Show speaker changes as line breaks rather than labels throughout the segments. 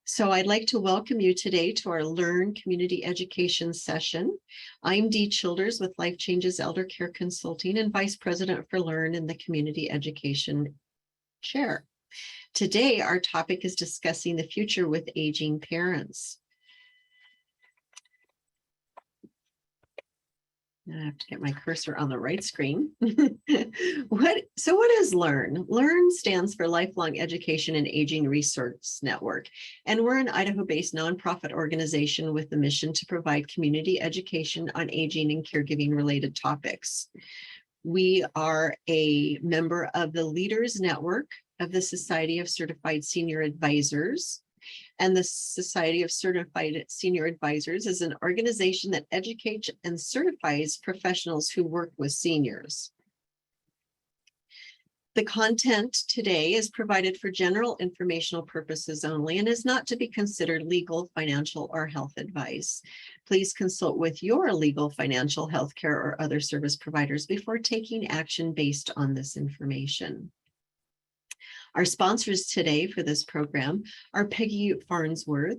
So I'd like to welcome you today to our Learn Community Education session. I'm Dee Childers with Life Changes Elder Care Consulting and Vice President for Learn in the Community Education Chair. Today, our topic is discussing the future with aging parents. I have to get my cursor on the right screen. What is LEARN? LEARN stands for Lifelong Education and Aging Resource Network, and we're an Idaho-based nonprofit organization with the mission to provide community education on aging and caregiving related topics. We are a member of the Leaders Network of the Society of Certified Senior Advisors. And the Society of Certified Senior Advisors is an organization that educates and certifies professionals who work with seniors. The content today is provided for general informational purposes only and is not to be considered legal, financial, or health advice. Please consult with your legal, financial, healthcare, or other service providers before taking action based on this information. Our sponsors today for this program are Peggy Farnsworth,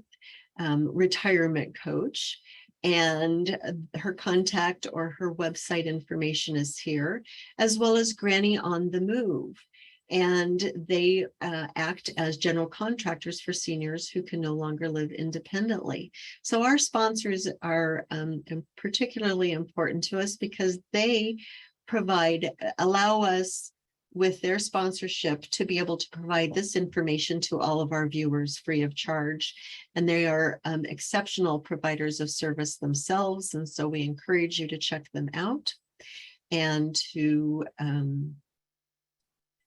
retirement coach, and her contact or her website information is here, as well as Granny on the Move. And they act as general contractors for seniors who can no longer live independently. So our sponsors are particularly important to us because they allow us with their sponsorship to be able to provide this information to all of our viewers free of charge. And they are exceptional providers of service themselves. And so we encourage you to check them out and to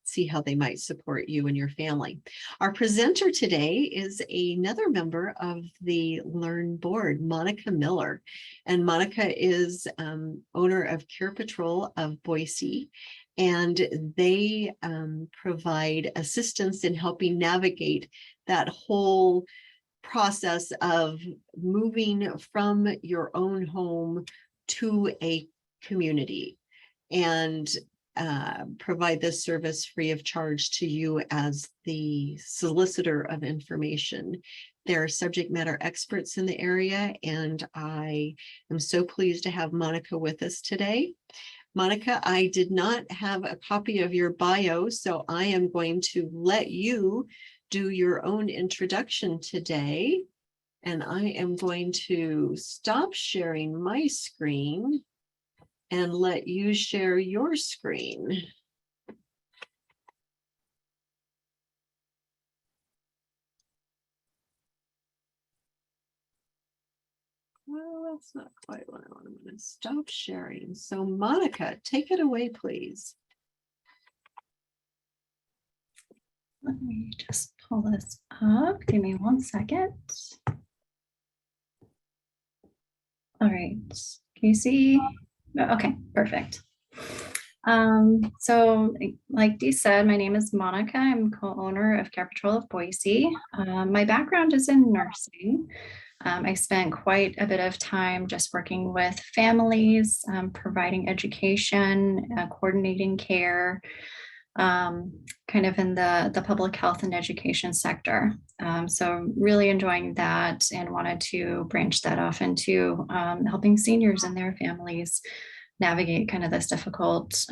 see how they might support you and your family. Our presenter today is another member of the Learn board, Monica Miller. And Monica is owner of CarePatrol of Boise. And they provide assistance in helping navigate that whole process of moving from your own home to a community, and provide this service free of charge to you as the solicitor of information. They're subject matter experts in the area, and I am so pleased to have Monica with us today. Monica, I did not have a copy of your bio, so I am going to let you do your own introduction today. And I am going to stop sharing my screen and let you share your screen. Well, that's not quite what I want. I'm going to stop sharing. So Monica, take it away, please.
Let me just pull this up. Give me 1 second. All right. Can you see? Okay, perfect. So like Dee said, my name is Monica. I'm co-owner of CarePatrol of Boise. My background is in nursing. I spent quite a bit of time just working with families, providing education, coordinating care, kind of in the public health and education sector. So really enjoying that and wanted to branch that off into helping seniors and their families navigate kind of this difficult,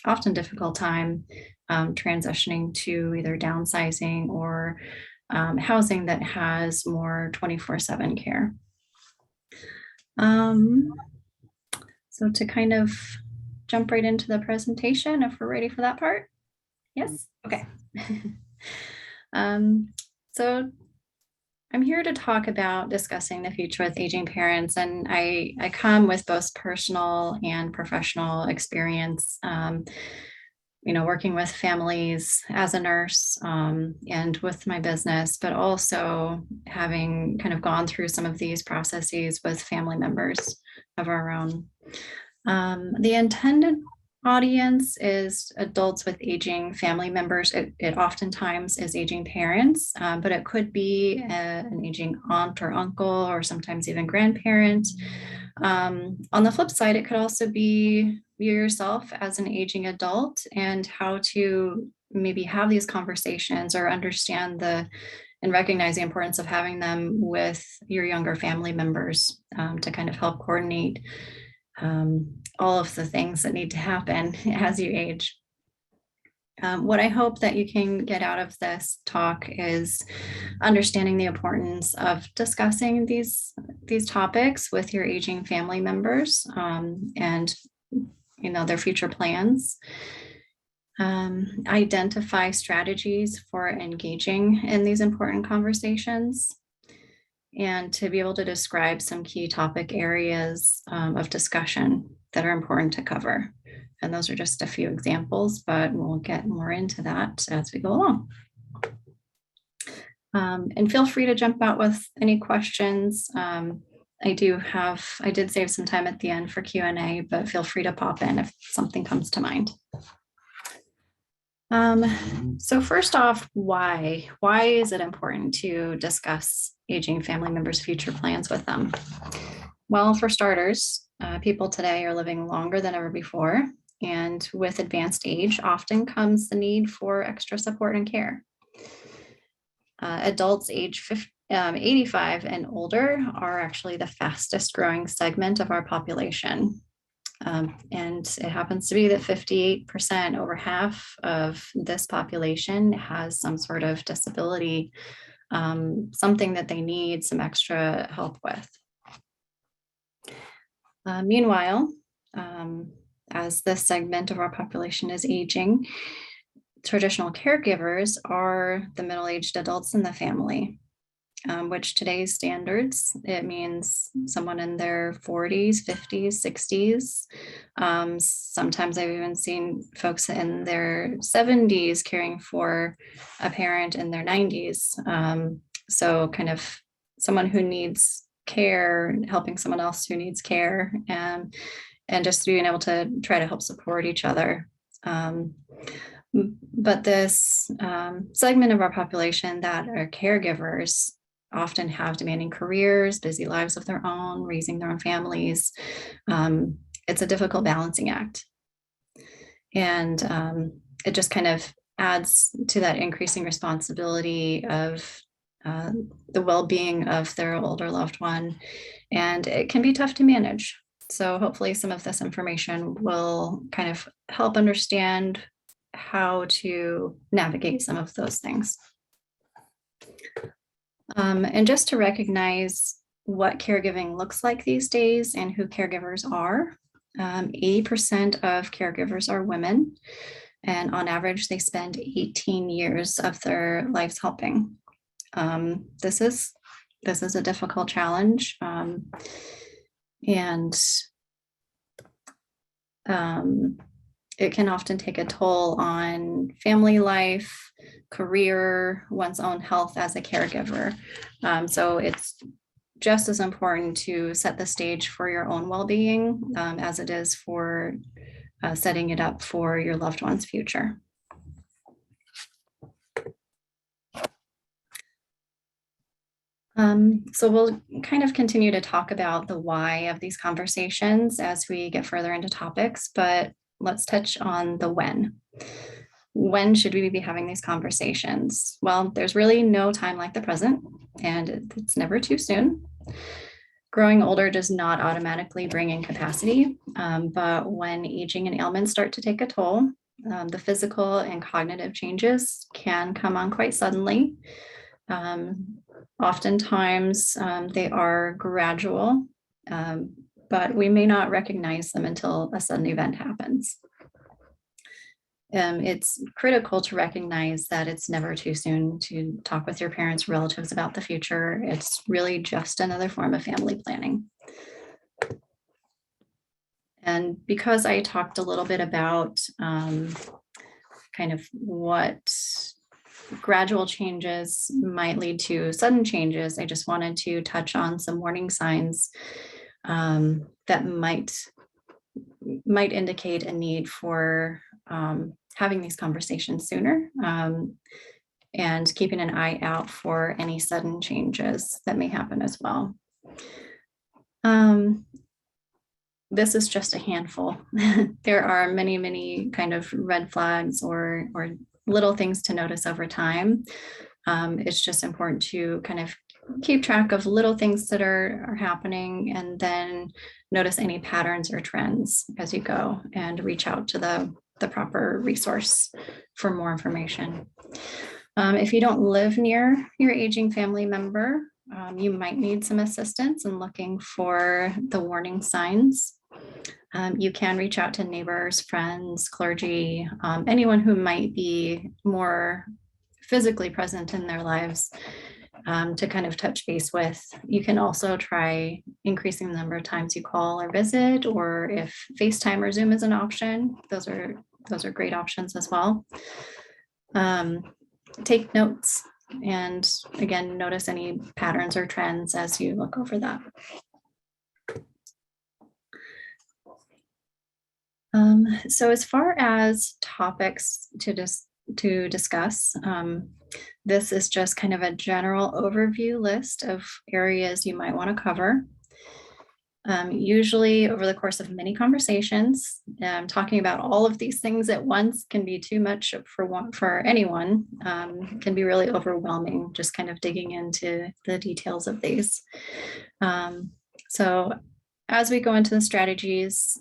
often difficult time transitioning to either downsizing or housing that has more 24/7 care. So to kind of jump right into the presentation, if we're ready for that part. Yes, okay. So I'm here to talk about discussing the future with aging parents, and I come with both personal and professional experience, working with families as a nurse and with my business, but also having kind of gone through some of these processes with family members of our own. The intended audience is adults with aging family members. It oftentimes is aging parents, but it could be an aging aunt or uncle, or sometimes even grandparent. On the flip side, it could also be you yourself as an aging adult, and how to maybe have these conversations or understand the and recognize the importance of having them with your younger family members to kind of help coordinate all of the things that need to happen as you age. What I hope that you can get out of this talk is understanding the importance of discussing these topics with your aging family members and their future plans. Identify strategies for engaging in these important conversations, and to be able to describe some key topic areas of discussion that are important to cover. And those are just a few examples, but we'll get more into that as we go along. And feel free to jump out with any questions. I did save some time at the end for Q&A, but feel free to pop in if something comes to mind. So first off, why? Why is it important to discuss aging family members' future plans with them? Well, for starters, people today are living longer than ever before. And with advanced age often comes the need for extra support and care. Adults age 85 and older are actually the fastest growing segment of our population. And it happens to be that 58%, over half of this population, has some sort of disability, something that they need some extra help with. Meanwhile, as this segment of our population is aging, traditional caregivers are the middle-aged adults in the family, which today's standards, it means someone in their 40s, 50s, 60s. Sometimes I've even seen folks in their 70s caring for a parent in their 90s. So kind of someone who needs care, helping someone else who needs care, and just being able to try to help support each other. But this segment of our population that are caregivers often have demanding careers, busy lives of their own, raising their own families. It's a difficult balancing act. And it just kind of adds to that increasing responsibility of the well-being of their older loved one. And it can be tough to manage. So hopefully some of this information will kind of help understand how to navigate some of those things. And just to recognize what caregiving looks like these days and who caregivers are, 80% of caregivers are women, and on average, they spend 18 years of their lives helping. This is a difficult challenge, and it can often take a toll on family life, career, one's own health as a caregiver. So it's just as important to set the stage for your own well-being as it is for setting it up for your loved one's future. So we'll kind of continue to talk about the why of these conversations as we get further into topics, but let's touch on the when. When should we be having these conversations? Well, there's really no time like the present, and it's never too soon. Growing older does not automatically bring incapacity, but when aging and ailments start to take a toll, the physical and cognitive changes can come on quite suddenly. Oftentimes they are gradual, but we may not recognize them until a sudden event happens. It's critical to recognize that it's never too soon to talk with your parents, relatives about the future. It's really just another form of family planning. And because I talked a little bit about kind of what gradual changes might lead to sudden changes, I just wanted to touch on some warning signs that might indicate a need for having these conversations sooner and keeping an eye out for any sudden changes that may happen as well. This is just a handful. There are many, many kind of red flags or little things to notice over time. It's just important to kind of keep track of little things that are happening, and then notice any patterns or trends as you go and reach out to the proper resource for more information. If you don't live near your aging family member, you might need some assistance in looking for the warning signs. You can reach out to neighbors, friends, clergy, anyone who might be more physically present in their lives to kind of touch base with. You can also try increasing the number of times you call or visit, or if FaceTime or Zoom is an option, those are great options as well. Take notes, and again, notice any patterns or trends as you look over that. So as far as topics to discuss, this is just kind of a general overview list of areas you might want to cover. Usually over the course of many conversations, talking about all of these things at once can be too much for anyone, can be really overwhelming, just kind of digging into the details of these. So as we go into the strategies,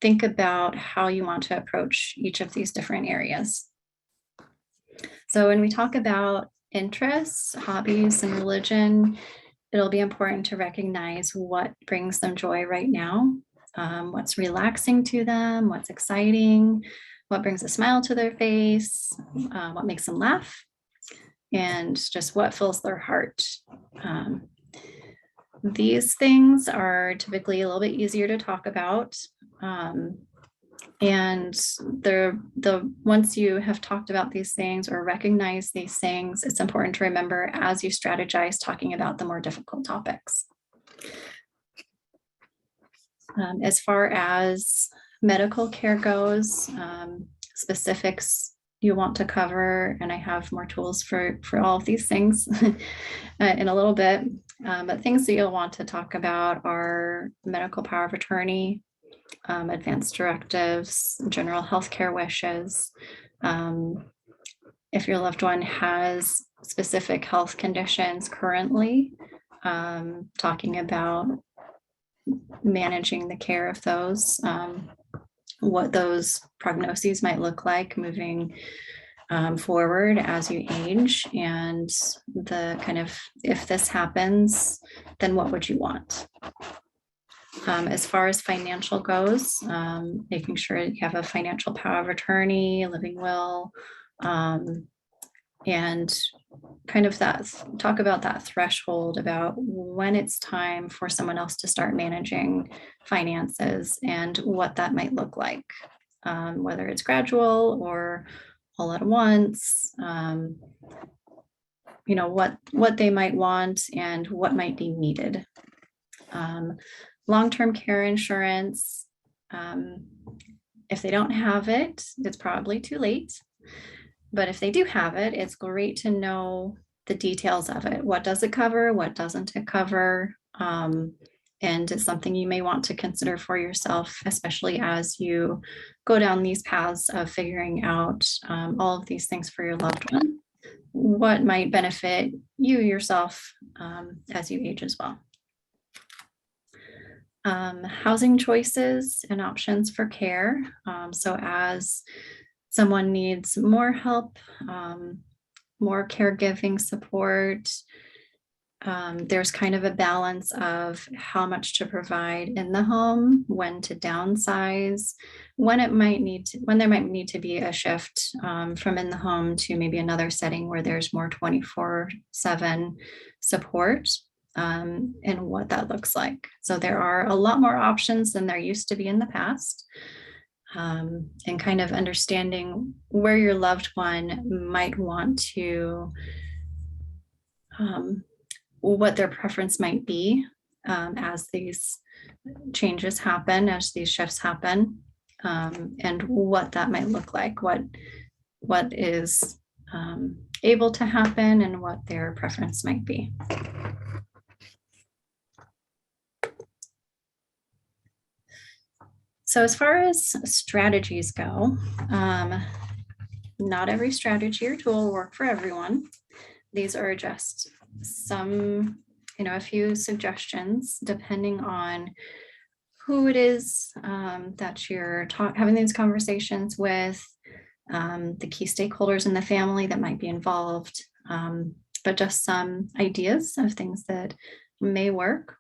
think about how you want to approach each of these different areas. So when we talk about interests, hobbies, and religion, it'll be important to recognize what brings them joy right now, what's relaxing to them, what's exciting, what brings a smile to their face, what makes them laugh, and just what fills their heart. These things are typically a little bit easier to talk about. And once you have talked about these things or recognize these things, it's important to remember as you strategize talking about the more difficult topics. As far as medical care goes, specifics you want to cover, and I have more tools for all of these things in a little bit, but things that you'll want to talk about are medical power of attorney, advanced directives, general healthcare wishes. If your loved one has specific health conditions currently, talking about managing the care of those, what those prognoses might look like moving forward as you age, and the kind of, if this happens, then what would you want? As far as financial goes, making sure you have a financial power of attorney, a living will, and kind of talk about that threshold about when it's time for someone else to start managing finances and what that might look like, whether it's gradual or all at once, what they might want and what might be needed. Long-term care insurance, if they don't have it, it's probably too late. But if they do have it, it's great to know the details of it. What does it cover? What doesn't it cover? And it's something you may want to consider for yourself, especially as you go down these paths of figuring out all of these things for your loved one. What might benefit you yourself as you age as well. Housing choices and options for care. So as someone needs more help, more caregiving support, there's kind of a balance of how much to provide in the home, when to downsize, when there might need to be a shift from in the home to maybe another setting where there's more 24/7 support, and what that looks like. So there are a lot more options than there used to be in the past. And kind of understanding where your loved one might want to, what their preference might be as these changes happen, as these shifts happen, and what that might look like, what is able to happen and what their preference might be. So as far as strategies go, not every strategy or tool will work for everyone. These are just some, a few suggestions depending on who it is that you're having these conversations with, the key stakeholders in the family that might be involved, but just some ideas of things that may work.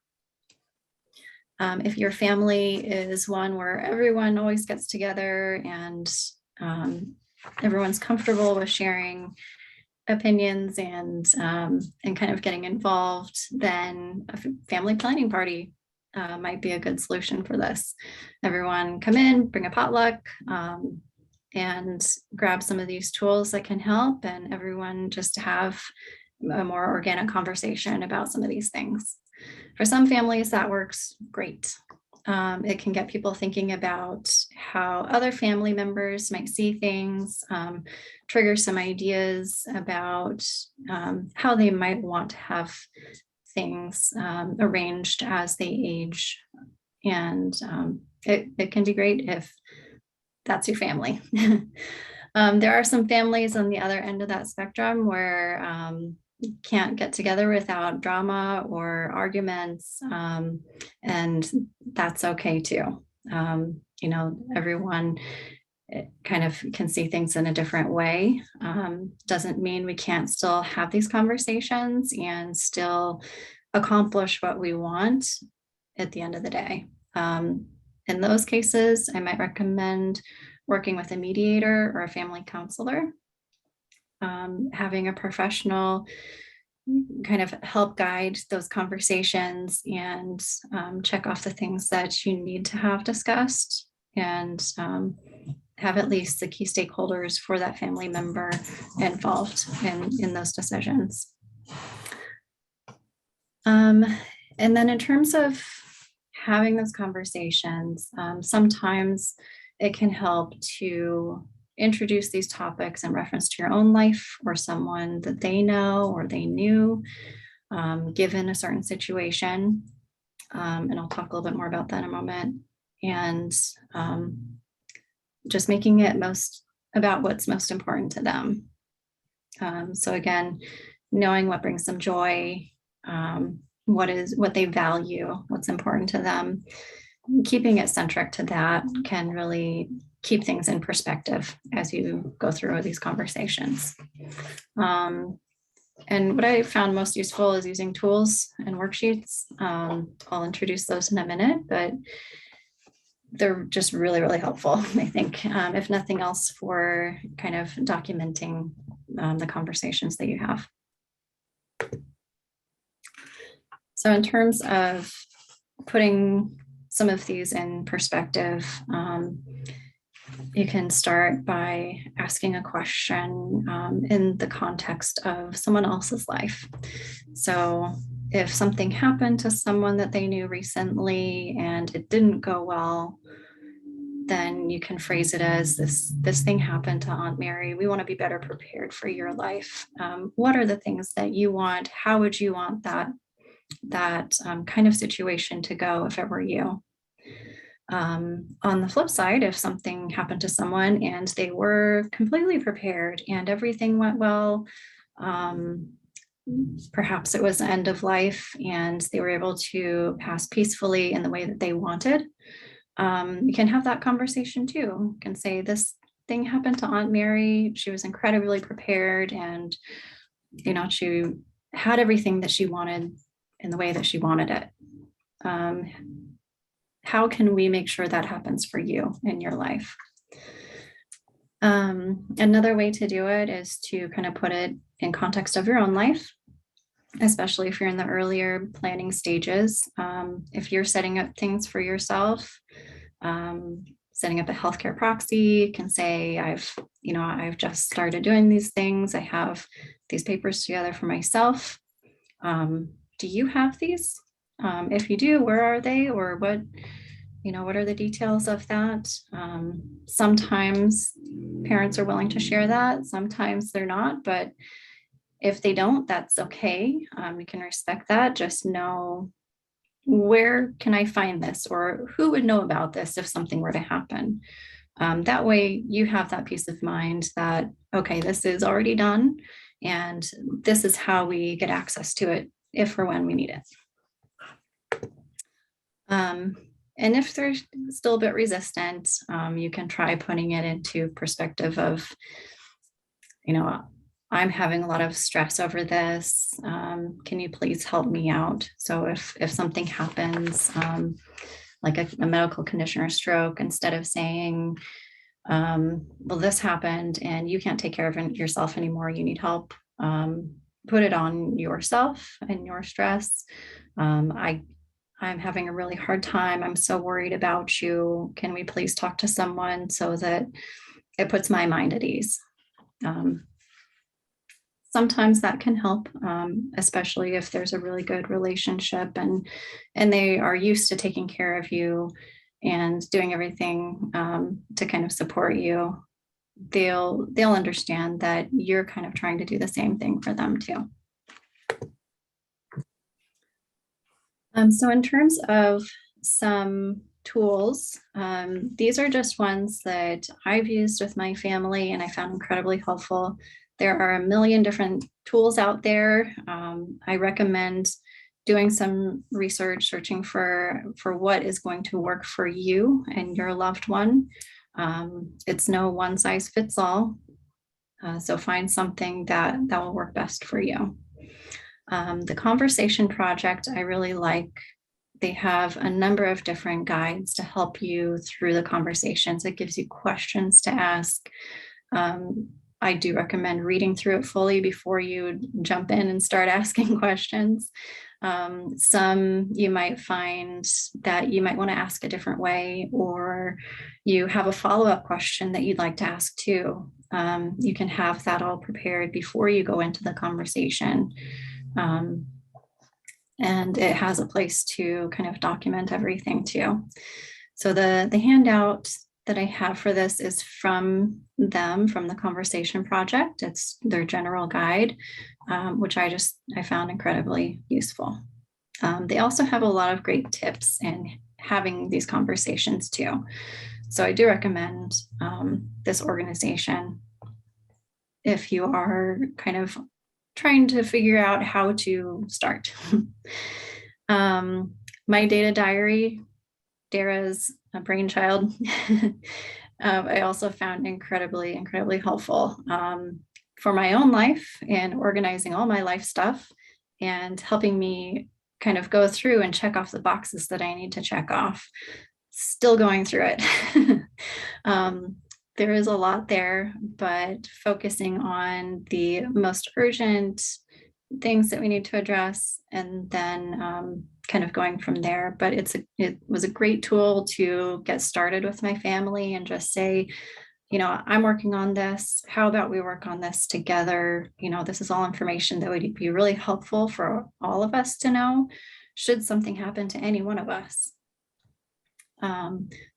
If your family is one where everyone always gets together and everyone's comfortable with sharing opinions and kind of getting involved, then a family planning party might be a good solution for this. Everyone come in, bring a potluck, and grab some of these tools that can help, and everyone just have a more organic conversation about some of these things. For some families, that works great. It can get people thinking about how other family members might see things, trigger some ideas about how they might want to have things arranged as they age. And it can be great if that's your family. There are some families on the other end of that spectrum where you can't get together without drama or arguments, and that's okay too. Everyone kind of can see things in a different way. Doesn't mean we can't still have these conversations and still accomplish what we want at the end of the day. In those cases, I might recommend working with a mediator or a family counselor. Having a professional kind of help guide those conversations and check off the things that you need to have discussed, and have at least the key stakeholders for that family member involved in those decisions. And then in terms of having those conversations, sometimes it can help to introduce these topics in reference to your own life or someone that they know or they knew, given a certain situation. And I'll talk a little bit more about that in a moment. And just making it about what's most important to them. So again, knowing what brings them joy, what they value, what's important to them, keeping it centric to that can really keep things in perspective as you go through these conversations. And what I found most useful is using tools and worksheets. I'll introduce those in a minute, but they're just really, really helpful, I think, if nothing else, for kind of documenting the conversations that you have. So in terms of putting some of these in perspective, you can start by asking a question in the context of someone else's life. So if something happened to someone that they knew recently and it didn't go well, then you can phrase it as this thing happened to Aunt Mary. We want to be better prepared for your life. What are the things that you want? How would you want that kind of situation to go if it were you? On the flip side, if something happened to someone and they were completely prepared and everything went well, perhaps it was the end of life and they were able to pass peacefully in the way that they wanted, you can have that conversation too. You can say, this thing happened to Aunt Mary. She was incredibly prepared, and she had everything that she wanted in the way that she wanted it. How can we make sure that happens for you in your life? Another way to do it is to kind of put it in context of your own life, especially if you're in the earlier planning stages. If you're setting up things for yourself, setting up a healthcare proxy, you can say, I've just started doing these things. I have these papers together for myself. Do you have these? If you do, where are they, or what are the details of that? Sometimes parents are willing to share that. Sometimes they're not, but if they don't, that's okay. We can respect that. Just know, where can I find this, or who would know about this if something were to happen? That way you have that peace of mind that, okay, this is already done and this is how we get access to it if or when we need it. And if they're still a bit resistant, you can try putting it into perspective of, I'm having a lot of stress over this. Can you please help me out? So if something happens, like a medical condition or stroke, instead of saying, well, this happened and you can't take care of yourself anymore, you need help, put it on yourself and your stress. I'm having a really hard time. I'm so worried about you. Can we please talk to someone, so that it puts my mind at ease? Sometimes that can help, especially if there's a really good relationship and they are used to taking care of you and doing everything to kind of support you. They'll understand that you're kind of trying to do the same thing for them too. So in terms of some tools, these are just ones that I've used with my family and I found incredibly helpful. There are a million different tools out there. I recommend doing some research, searching for what is going to work for you and your loved one. It's no one size fits all. So find something that will work best for you. The Conversation Project, I really like. They have a number of different guides to help you through the conversations. It gives you questions to ask. I do recommend reading through it fully before you jump in and start asking questions. Some you might find that you might want to ask a different way, or you have a follow-up question that you'd like to ask too. You can have that all prepared before you go into the conversation. And it has a place to kind of document everything too. So the handout that I have for this is from the Conversation Project. It's their general guide, which I found incredibly useful. They also have a lot of great tips in having these conversations too. So I do recommend this organization if you are kind of trying to figure out how to start. My data diary, Dara's brainchild, I also found incredibly helpful for my own life and organizing all my life stuff and helping me kind of go through and check off the boxes that I need to check off. Still going through it. There is a lot there, but focusing on the most urgent things that we need to address, and then kind of going from there. But it was a great tool to get started with my family and just say, I'm working on this. How about we work on this together? This is all information that would be really helpful for all of us to know should something happen to any one of us.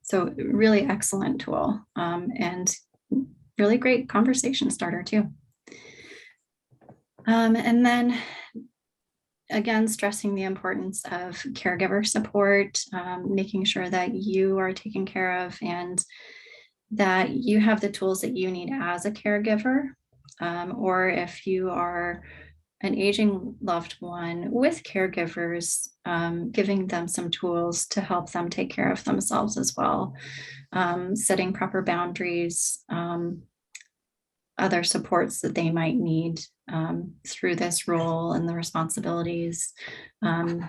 So really excellent tool, and really great conversation starter too. And then again, stressing the importance of caregiver support, making sure that you are taken care of and that you have the tools that you need as a caregiver, or if you are an aging loved one with caregivers, giving them some tools to help them take care of themselves as well, setting proper boundaries, other supports that they might need through this role and the responsibilities, and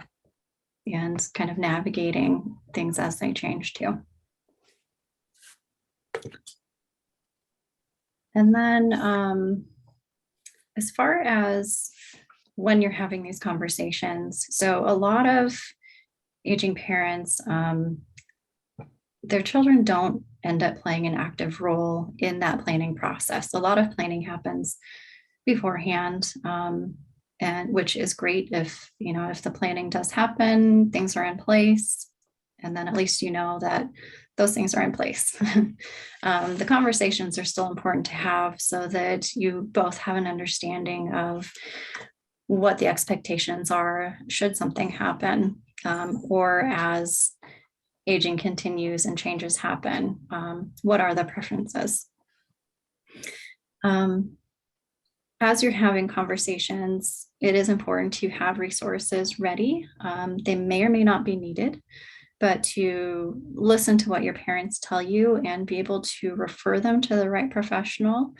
kind of navigating things as they change too. And then as far as when you're having these conversations, so a lot of aging parents, their children don't end up playing an active role in that planning process. A lot of planning happens beforehand, and which is great if the planning does happen, things are in place, and then at least that those things are in place. The conversations are still important to have so that you both have an understanding of what the expectations are should something happen, or as aging continues and changes happen, what are the preferences? As you're having conversations, it is important to have resources ready. They may or may not be needed, but to listen to what your parents tell you and be able to refer them to the right professional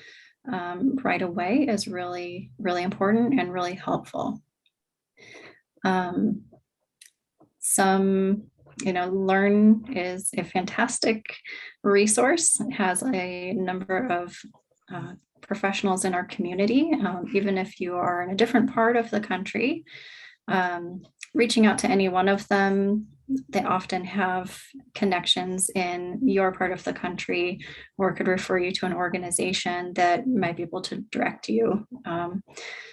right away is really, really important and really helpful. Learn is a fantastic resource. It has a number of professionals in our community, even if you are in a different part of the country. Reaching out to any one of them, they often have connections in your part of the country, or could refer you to an organization that might be able to direct you.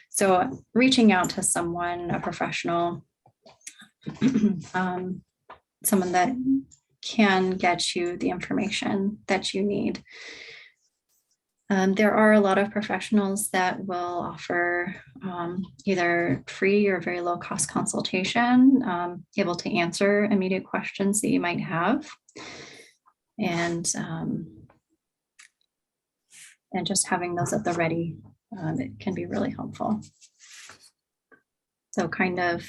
So reaching out to someone, a professional, someone that can get you the information that you need. There are a lot of professionals that will offer either free or very low cost consultation, able to answer immediate questions that you might have. And just having those at the ready, it can be really helpful. So kind of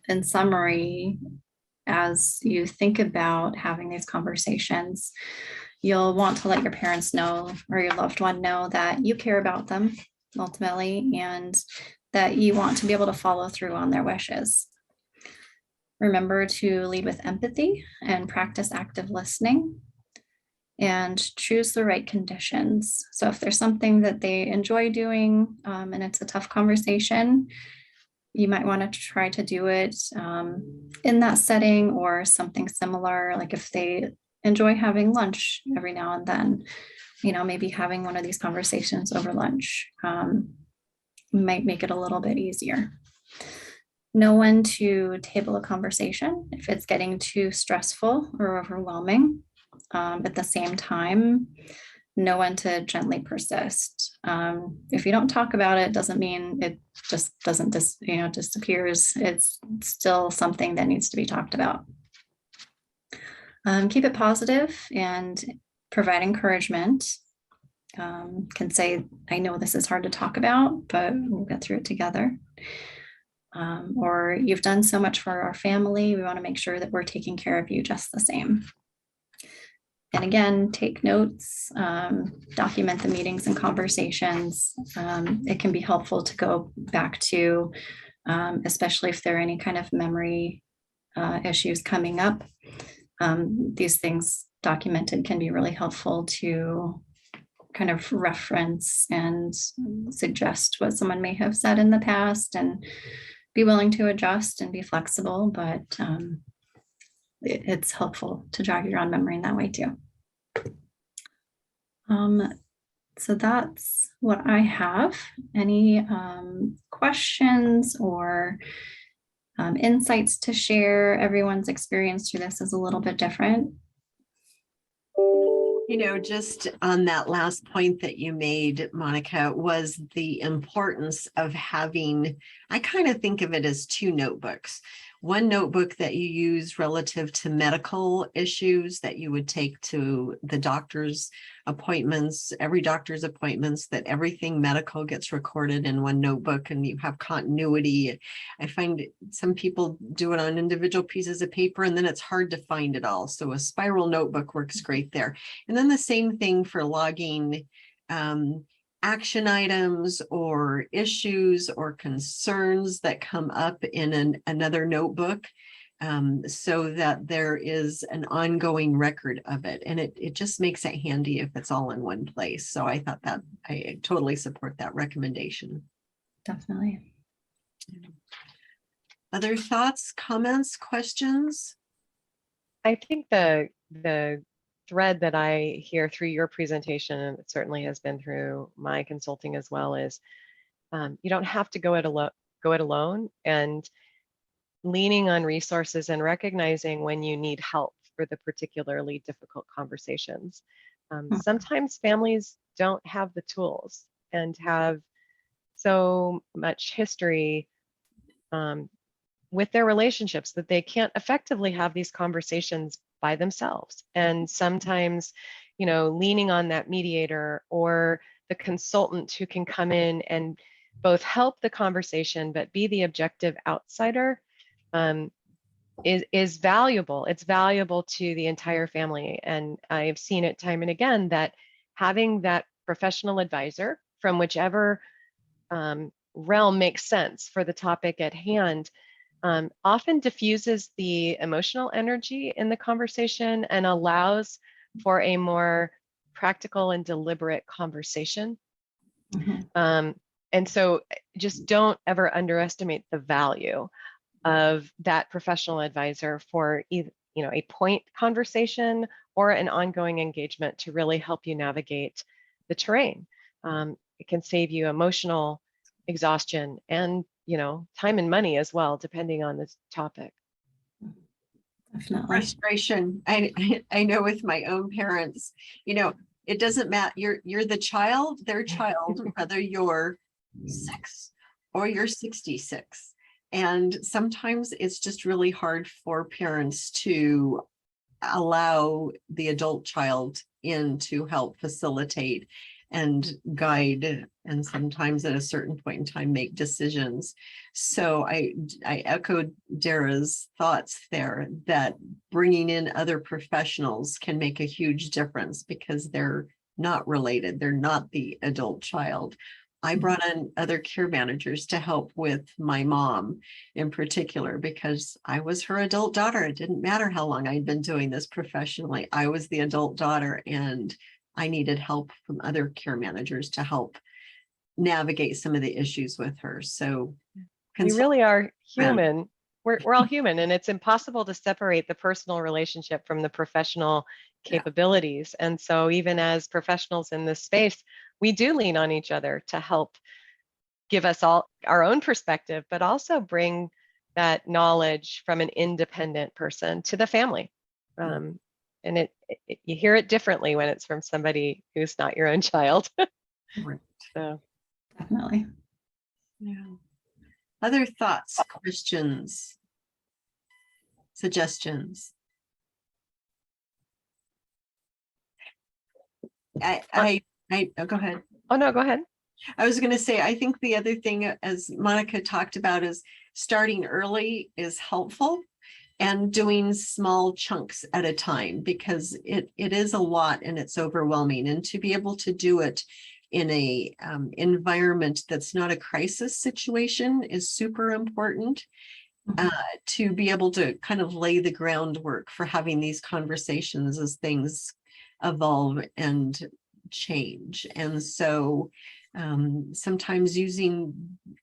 in summary, as you think about having these conversations, you'll want to let your parents know, or your loved one know, that you care about them ultimately, and that you want to be able to follow through on their wishes. Remember to lead with empathy and practice active listening, and choose the right conditions. So if there's something that they enjoy doing and it's a tough conversation, you might want to try to do it in that setting, or something similar. Like if they enjoy having lunch every now and then, maybe having one of these conversations over lunch might make it a little bit easier. Know when to table a conversation if it's getting too stressful or overwhelming. At the same time, know when to gently persist. If you don't talk about it, doesn't mean it just doesn't disappears. It's still something that needs to be talked about. Keep it positive and provide encouragement. Can say, I know this is hard to talk about, but we'll get through it together. Or you've done so much for our family. We want to make sure that we're taking care of you just the same. And again, take notes, document the meetings and conversations. It can be helpful to go back to, especially if there are any kind of memory issues coming up. These things documented can be really helpful to kind of reference and suggest what someone may have said in the past, and be willing to adjust and be flexible, but it's helpful to jog your own memory in that way too. So that's what I have. Any questions or insights to share? Everyone's experience through this is a little bit different.
Just on that last point that you made, Monica, was the importance of having, I kind of think of it as two notebooks. One notebook that you use relative to medical issues that you would take to the doctor's appointments, every doctor's appointments, that everything medical gets recorded in one notebook and you have continuity. I find some people do it on individual pieces of paper and then it's hard to find it all. So a spiral notebook works great there. And then the same thing for logging action items or issues or concerns that come up in another notebook, so that there is an ongoing record of it. And it just makes it handy if it's all in one place. So I thought that I totally support that recommendation.
Definitely.
Other thoughts, comments, questions?
I think the thread that I hear through your presentation, and it certainly has been through my consulting as well, is you don't have to go it alone, and leaning on resources and recognizing when you need help for the particularly difficult conversations. Sometimes families don't have the tools and have so much history, with their relationships, that they can't effectively have these conversations by themselves. And sometimes, leaning on that mediator or the consultant who can come in and both help the conversation, but be the objective outsider, is valuable. It's valuable to the entire family. And I've seen it time and again that having that professional advisor from whichever realm makes sense for the topic at hand often diffuses the emotional energy in the conversation and allows for a more practical and deliberate conversation. And so just don't ever underestimate the value of that professional advisor for either, a point conversation or an ongoing engagement to really help you navigate the terrain. It can save you emotional exhaustion and, time and money as well, depending on this topic.
Definitely.
Frustration. I know with my own parents, it doesn't matter. You're the child, their child, whether you're 6 or you're 66. And sometimes it's just really hard for parents to allow the adult child in to help facilitate and guide, and sometimes at a certain point in time make decisions. So I echoed Dara's thoughts there that bringing in other professionals can make a huge difference because they're not related. They're not the adult child. I brought in other care managers to help with my mom in particular, because I was her adult daughter. It didn't matter how long I'd been doing this professionally. I was the adult daughter, and I needed help from other care managers to help navigate some of the issues with her. So
we really are human. We're all human, and it's impossible to separate the personal relationship from the professional capabilities. And so even as professionals in this space, we do lean on each other to help give us all our own perspective, but also bring that knowledge from an independent person to the family. And you hear it differently when it's from somebody who's not your own child.
Right.
So
Definitely.
Yeah. Other thoughts, questions, suggestions? Go ahead.
Oh, no, go ahead.
I was going to say, I think the other thing, as Monica talked about, is starting early is helpful, and doing small chunks at a time, because it is a lot and it's overwhelming. And to be able to do it in a environment that's not a crisis situation is super important. To be able to kind of lay the groundwork for having these conversations as things evolve and change. And so sometimes using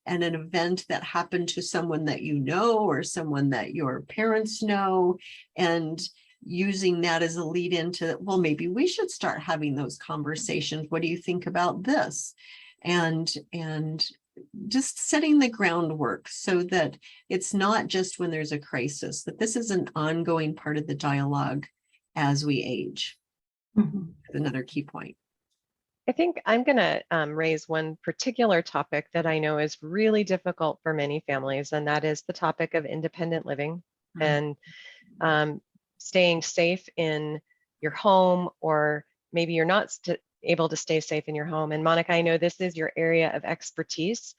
an event that happened to someone that you know, or someone that your parents know, and using that as a lead into, well, maybe we should start having those conversations. What do you think about this? And just setting the groundwork so that it's not just when there's a crisis, that this is an ongoing part of the dialogue as we age. Another key point.
I think I'm going to raise one particular topic that I know is really difficult for many families, and that is the topic of independent living and staying safe in your home, or maybe you're not able to stay safe in your home. And Monica, I know this is your area of expertise.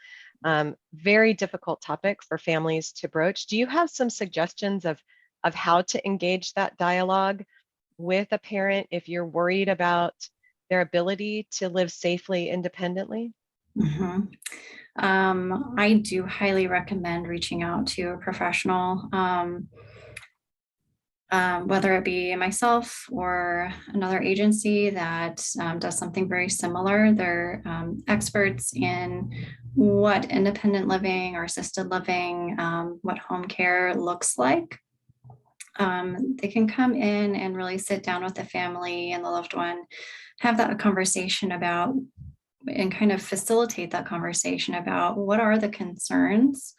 Very difficult topic for families to broach. Do you have some suggestions of how to engage that dialogue with a parent if you're worried about their ability to live safely independently?
I do highly recommend reaching out to a professional, whether it be myself or another agency that does something very similar. They're experts in what independent living or assisted living, what home care looks like. They can come in and really sit down with the family and the loved one, have that conversation about, and kind of facilitate that conversation about what are the concerns,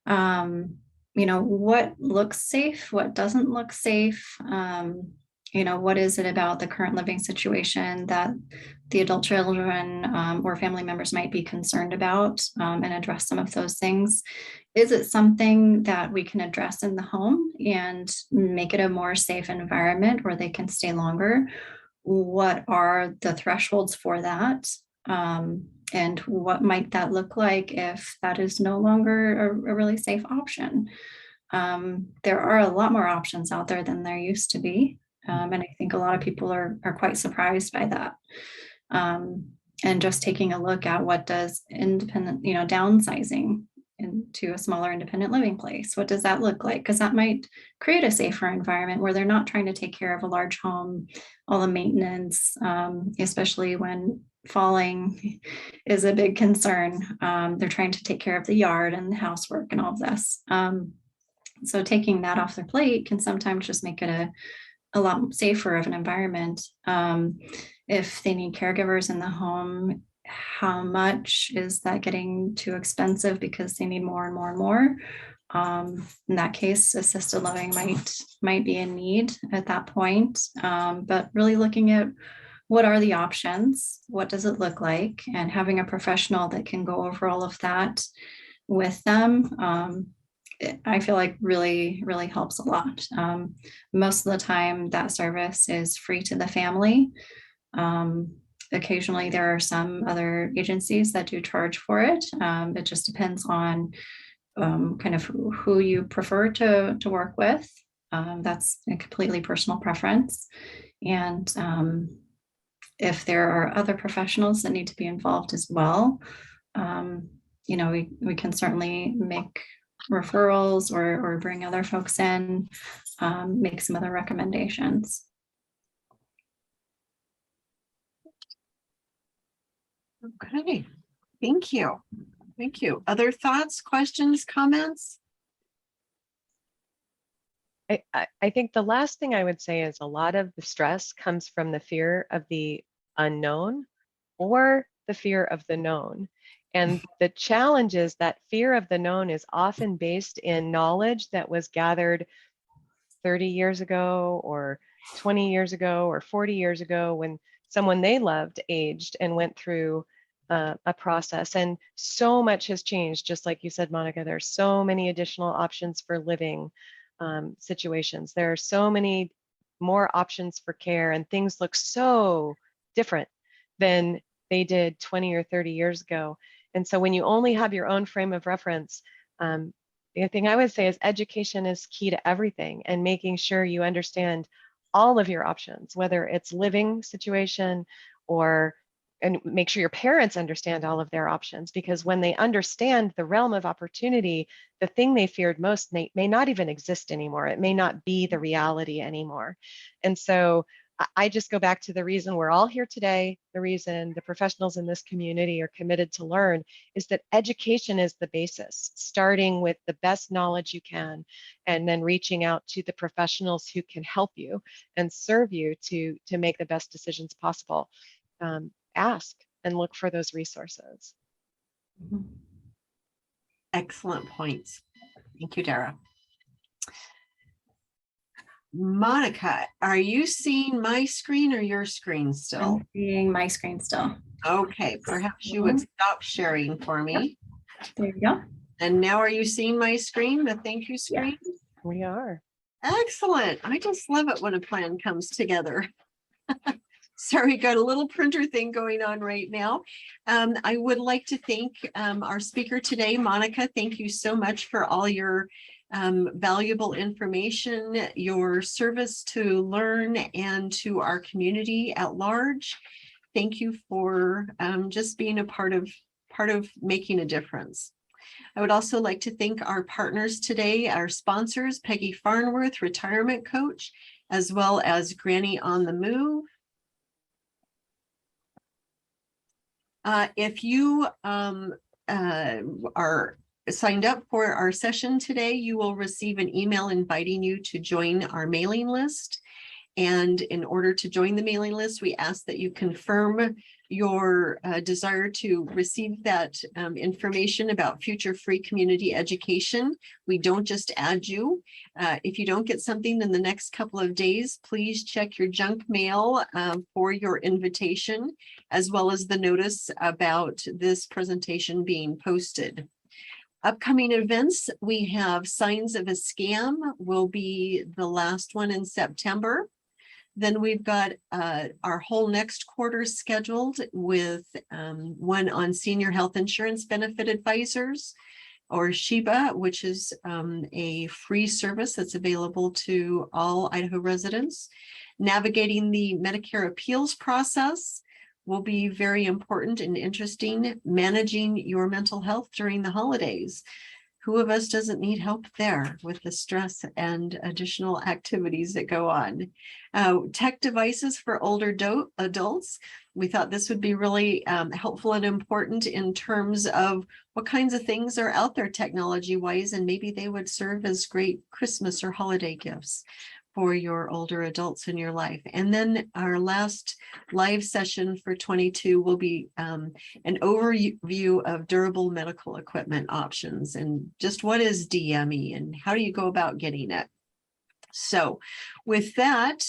what looks safe, what doesn't look safe, what is it about the current living situation that the adult children or family members might be concerned about, and address some of those things. Is it something that we can address in the home and make it a more safe environment where they can stay longer? What are the thresholds for that? And what might that look like if that is no longer a really safe option? There are a lot more options out there than there used to be. And I think a lot of people are quite surprised by that. And just taking a look at what does independent, downsizing into a smaller independent living place, what does that look like? Because that might create a safer environment where they're not trying to take care of a large home, all the maintenance, especially when falling is a big concern. They're trying to take care of the yard and the housework and all of this. So taking that off their plate can sometimes just make it a lot safer of an environment. If they need caregivers in the home, how much is that getting too expensive because they need more and more and more? In that case, assisted living might be in need at that point. But really looking at what are the options, what does it look like, and having a professional that can go over all of that with them, I feel like really, really helps a lot. Most of the time that service is free to the family. Occasionally there are some other agencies that do charge for it. It just depends on kind of who you prefer to work with. That's a completely personal preference. And if there are other professionals that need to be involved as well, we can certainly make referrals or bring other folks in, make some other recommendations.
Okay, thank you. Thank you. Other thoughts, questions, comments?
I think the last thing I would say is a lot of the stress comes from the fear of the unknown or the fear of the known. And the challenge is that fear of the known is often based in knowledge that was gathered 30 years ago or 20 years ago or 40 years ago when someone they loved aged and went through a process. And so much has changed, just like you said, Monica. There are so many additional options for living situations. There are so many more options for care, and things look so different than they did 20 or 30 years ago. And so when you only have your own frame of reference, the thing I would say is education is key to everything, and making sure you understand all of your options, whether it's living situation and make sure your parents understand all of their options, because when they understand the realm of opportunity, the thing they feared most may not even exist anymore. It may not be the reality anymore. And so I just go back to the reason we're all here today, the reason the professionals in this community are committed to learn, is that education is the basis, starting with the best knowledge you can, and then reaching out to the professionals who can help you and serve you to make the best decisions possible. Ask and look for those resources.
Excellent points. Thank you, Dara. Monica, are you seeing my screen or your screen still?
I'm seeing my screen still.
Okay, perhaps you would stop sharing for me.
There you go.
And now are you seeing my screen, the thank you screen?
Yeah.
We are.
Excellent. I just love it when a plan comes together. Sorry, got a little printer thing going on right now. I would like to thank our speaker today, Monica. Thank you so much for all your valuable information, your service to learn and to our community at large. Thank you for just being a part of making a difference. I would also like to thank our partners today, our sponsors, Peggy Farnworth, retirement coach, as well as Granny on the Move. If you are signed up for our session today, you will receive an email inviting you to join our mailing list. And in order to join the mailing list, we ask that you confirm your desire to receive that information about future free community education. We don't just add you. If you don't get something in the next couple of days, please check your junk mail for your invitation, as well as the notice about this presentation being posted. Upcoming events, we have Signs of a Scam will be the last one in September. Then we've got our whole next quarter scheduled with one on senior health insurance benefit advisors, or SHIBA, which is a free service that's available to all Idaho residents. Navigating the Medicare appeals process will be very important and interesting. Managing your mental health during the holidays. Who of us doesn't need help there with the stress and additional activities that go on? Tech devices for older adults. We thought this would be really helpful and important in terms of what kinds of things are out there technology-wise, and maybe they would serve as great Christmas or holiday gifts for your older adults in your life. And then our last live session for 22 will be an overview of durable medical equipment options and just what is DME and how do you go about getting it. So with that,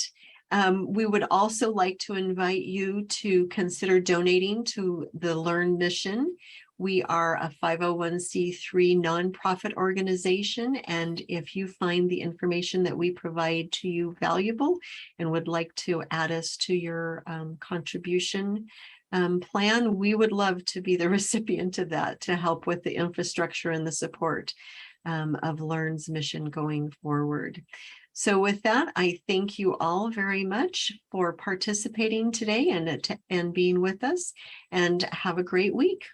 we would also like to invite you to consider donating to the Learn mission. We are a 501c3 nonprofit organization, and if you find the information that we provide to you valuable and would like to add us to your contribution plan, we would love to be the recipient of that to help with the infrastructure and the support of Learn's mission going forward. So with that, I thank you all very much for participating today and being with us, and have a great week.